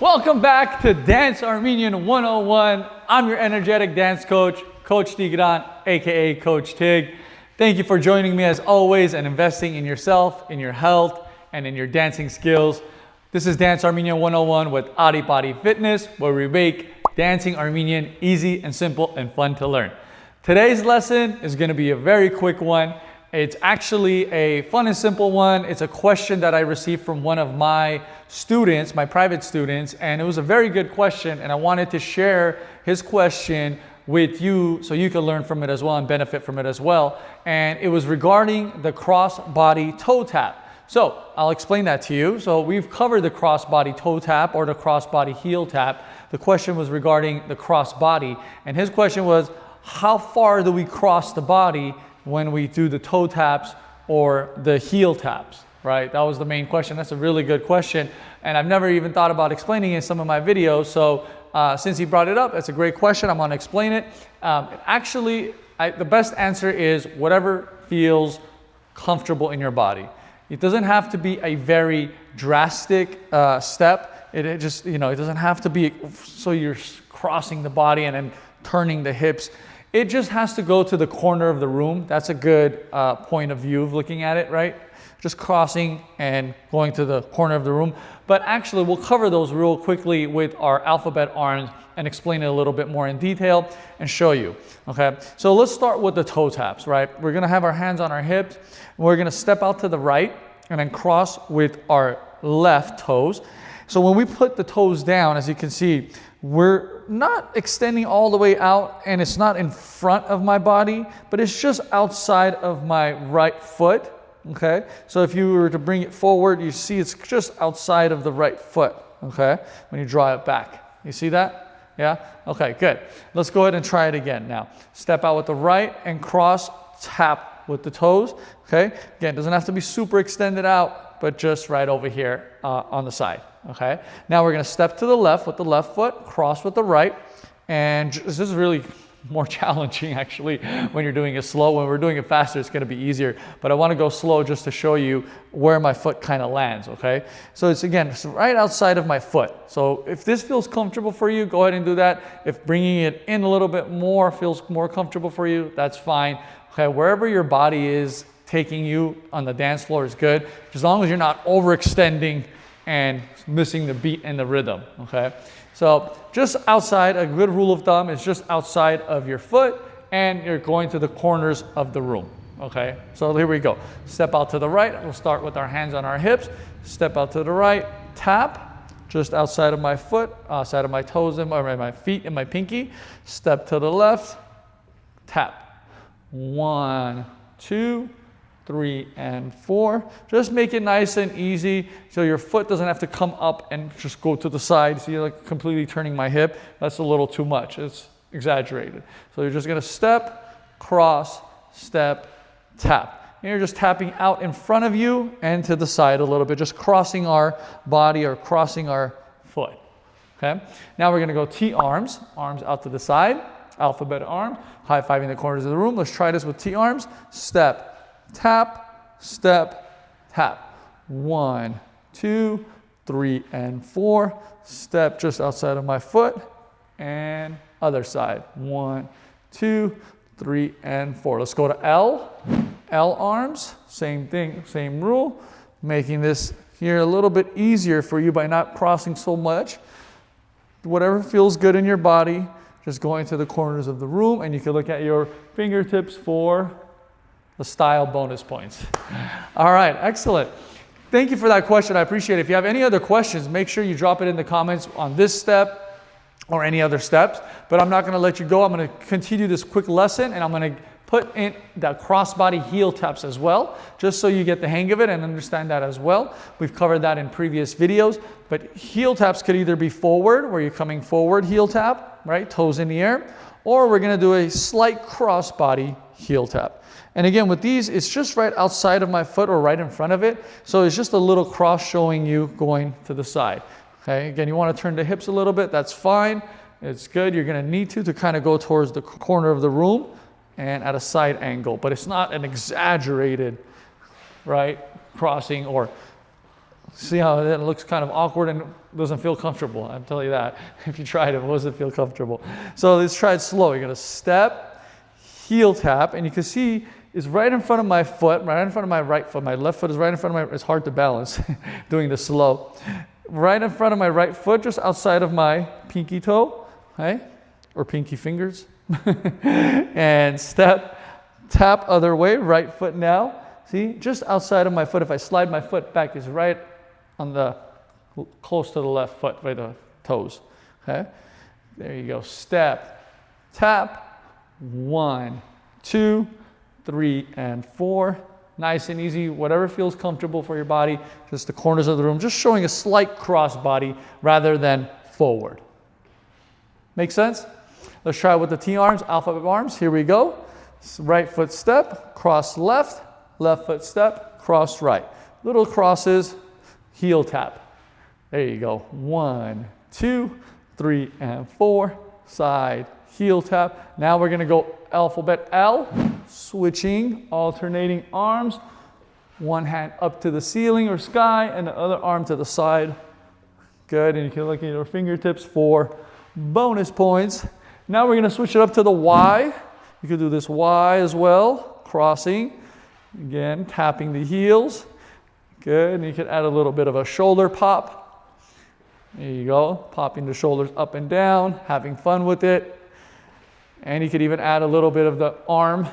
Welcome back to Dance Armenian 101. I'm your energetic dance coach, Coach Tigran, aka Coach Tig. Thank you for joining me as always and investing in yourself, in your health, and in your dancing skills. This is Dance Armenian 101 with Body Fitness, where we make dancing Armenian easy and simple and fun to learn. Today's lesson is going to be a very quick one. It's actually a fun and simple one. It's a question that I received from one of my students, my private students, and it was a very good question, and I wanted to share his question with you so you can learn from it as well and benefit from it as well. And it was regarding the cross-body toe tap. So I'll explain that to you. So we've covered the cross-body toe tap or the cross-body heel tap. The question was regarding the cross-body, and his question was, how far do we cross the body when we do the toe taps or the heel taps, right? That was the main question. That's a really good question. And I've never even thought about explaining it in some of my videos. So since he brought it up, it's a great question. I'm gonna explain it. The best answer is whatever feels comfortable in your body. It doesn't have to be a very drastic step. It doesn't have to be so you're crossing the body and then turning the hips. It just has to go to the corner of the room. That's a good point of view of looking at it, right? Just crossing and going to the corner of the room. But actually, we'll cover those real quickly with our alphabet arms and explain it a little bit more in detail and show you, okay? So let's start with the toe taps, right? We're gonna have our hands on our hips. And we're gonna step out to the right and then cross with our left toes. So when we put the toes down, as you can see, we're not extending all the way out, and it's not in front of my body, but it's just outside of my right foot, okay? So if you were to bring it forward, you see it's just outside of the right foot, okay? When you draw it back. You see that? Yeah? Okay, good. Let's go ahead and try it again now. Step out with the right and cross, tap with the toes, okay? Again, it doesn't have to be super extended out, but just right over here on the side. Okay, now we're going to step to the left with the left foot, cross with the right, and this is really more challenging actually when you're doing it slow. When we're doing it faster, it's going to be easier, but I want to go slow just to show you where my foot kind of lands, okay? So it's right outside of my foot. So if this feels comfortable for you, go ahead and do that. If bringing it in a little bit more feels more comfortable for you, that's fine. Okay, wherever your body is taking you on the dance floor is good, as long as you're not overextending and missing the beat and the rhythm, okay? So just outside, a good rule of thumb is just outside of your foot, and you're going to the corners of the room, okay? So here we go. Step out to the right. We'll start with our hands on our hips. Step out to the right, tap, just outside of my foot, outside of my toes and my feet and my pinky. Step to the left, tap. 1, 2, 3, and 4. Just make it nice and easy so your foot doesn't have to come up and just go to the side. See, like completely turning my hip. That's a little too much. It's exaggerated. So you're just going to step, cross, step, tap. And you're just tapping out in front of you and to the side a little bit, just crossing our body or crossing our foot. Okay? Now we're going to go T-arms, arms out to the side, alphabet arm, high-fiving the corners of the room. Let's try this with T-arms. Step, tap, step, tap. 1, 2, 3, and 4. Step just outside of my foot and other side. 1, 2, 3, and 4. Let's go to L. L arms, same thing, same rule. Making this here a little bit easier for you by not crossing so much. Whatever feels good in your body, just going to the corners of the room, and you can look at your fingertips for the style bonus points. All right, excellent. Thank you for that question. I appreciate it. If you have any other questions, make sure you drop it in the comments on this step or any other steps. But I'm not going to let you go. I'm going to continue this quick lesson, and I'm going to put in the crossbody heel taps as well, just so you get the hang of it and understand that as well. We've covered that in previous videos. But heel taps could either be forward, where you're coming forward heel tap, right, toes in the air, or we're going to do a slight crossbody heel tap. And again, with these, it's just right outside of my foot or right in front of it. So it's just a little cross showing you going to the side. Okay, again, you want to turn the hips a little bit, that's fine. It's good. You're going to need to kind of go towards the corner of the room and at a side angle, but it's not an exaggerated, right, crossing or See how it looks kind of awkward and doesn't feel comfortable. I'll tell you that. If you tried it doesn't feel comfortable. So let's try it slow. You're gonna step, heel tap, and you can see it's right in front of my foot, right in front of my right foot. My left foot is right in front of my, it's hard to balance doing this slow. Right in front of my right foot, just outside of my pinky toe, okay? Or pinky fingers. And step, tap other way, right foot now. See, just outside of my foot, if I slide my foot back, is right on the, close to the left foot, by the toes, okay? There you go, step, tap, 1, 2, 3, and 4. Nice and easy, whatever feels comfortable for your body, just the corners of the room, just showing a slight cross body rather than forward. Make sense? Let's try it with the T arms, alphabet arms. Here we go. Right foot step, cross left, left foot step, cross right. Little crosses, heel tap. There you go. 1, 2, 3, and 4. Side, heel tap. Now we're gonna go alphabet L, switching, alternating arms. One hand up to the ceiling or sky and the other arm to the side. Good, and you can look at your fingertips for bonus points. Now we're gonna switch it up to the Y. You can do this Y as well, crossing. Again, tapping the heels. Good, and you can add a little bit of a shoulder pop. There you go, popping the shoulders up and down, having fun with it. And you could even add a little bit of the arm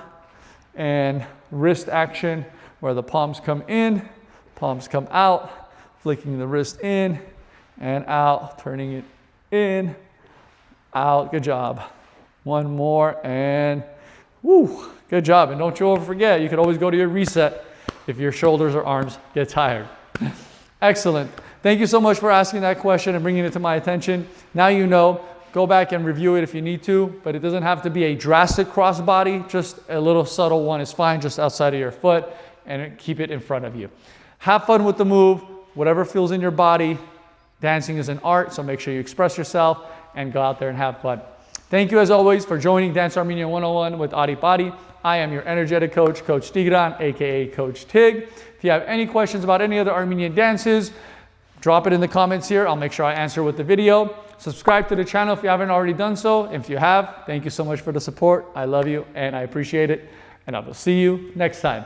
and wrist action where the palms come in, palms come out, flicking the wrist in and out, turning it in, out. Good job. One more and woo, good job. And don't you ever forget, you could always go to your reset if your shoulders or arms get tired. Excellent. Thank you so much for asking that question and bringing it to my attention. Now you know. Go back and review it if you need to, but it doesn't have to be a drastic crossbody. Just a little subtle one is fine, just outside of your foot, and keep it in front of you. Have fun with the move, whatever feels in your body. Dancing is an art, so make sure you express yourself and go out there and have fun. Thank you as always for joining Dance Armenian 101 with Adi Badi. I am your energetic coach, Coach Tigran, aka Coach Tig. If you have any questions about any other Armenian dances, drop it in the comments here. I'll make sure I answer with the video. Subscribe to the channel if you haven't already done so. If you have, thank you so much for the support. I love you and I appreciate it. And I will see you next time.